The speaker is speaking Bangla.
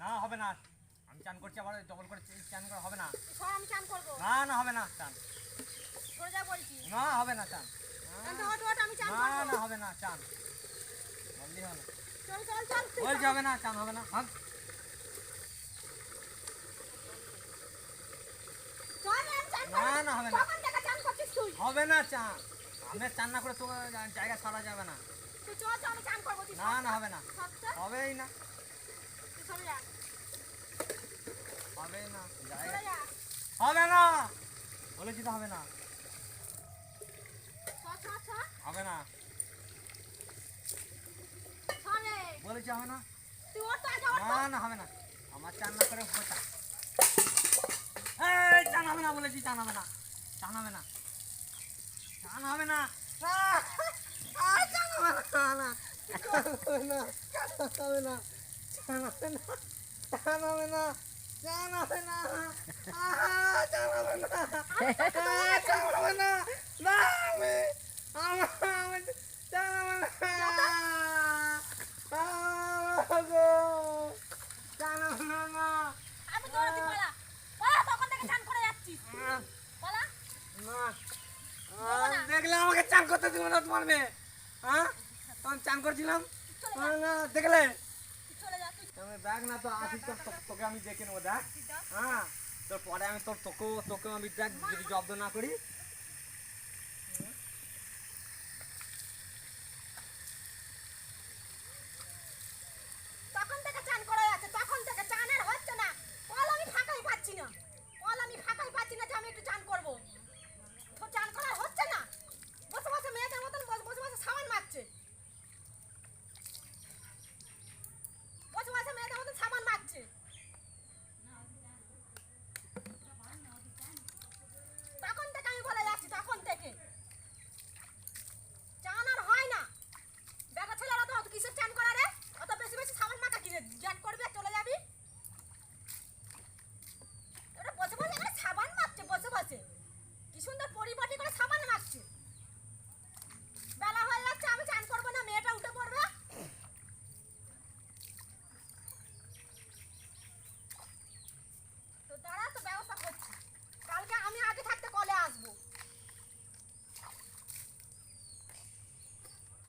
না হবে না, আমি চান করছি, আবার ডবল করে চান করা হবে না। সর, আমি চান করবো। না না হবে না চান। সরে যা বলছি। না হবে না চান। হট হট, আমি চান না করবো। না হবে না চান, বললি হবে না। চল চল চল, তুই বলছি হবে না, চান হবে না। ভাগ। চল, আমি চান না করবো। না হবে না, কখন থেকে চান করছিস তুই? হবে না চান। আমি চান না করে তো জায়গা ছাড়া যাবে না। তুই চল চল, আমি চান করবো। তুই না না হবে না, সর তো। হবেই না, তুই সরে যা, হবে না সরে জায়গা, যা। হবে না, বলেছি তো হবে না, সর সর সর, হবে না, সর রে। বলেছি হবে না। তুই ওর তো আগে ওর না না হবে না, আমার চান না করে বসা। এই চান হবে না, বলেছি চান হবে না, চান হবে না, চান হবে না। চান হবে না, চান হবে না, চান হবে না, চান হবে না, চান হবে না, চান হবে না, চান হবে না, না আমি চান হবে না, চান হবে না। আমি দৌড়াচ্ছি, পালা পালা, তখন থেকে চান করে যাচ্ছিস। পালা। না, দেখলে আমাকে চান করতে দিবে না তোমার মেয়ে। হ্যাঁ, আমি চান করছিলাম। না দেখলে তুই চলে যা, তুই আমি দেখ না তো আসি, তোকে আমি দেখে নেবো দেখ। হ্যাঁ, তোর পরে আমি তোকেও আমি দেখ যদি জব্দ না করি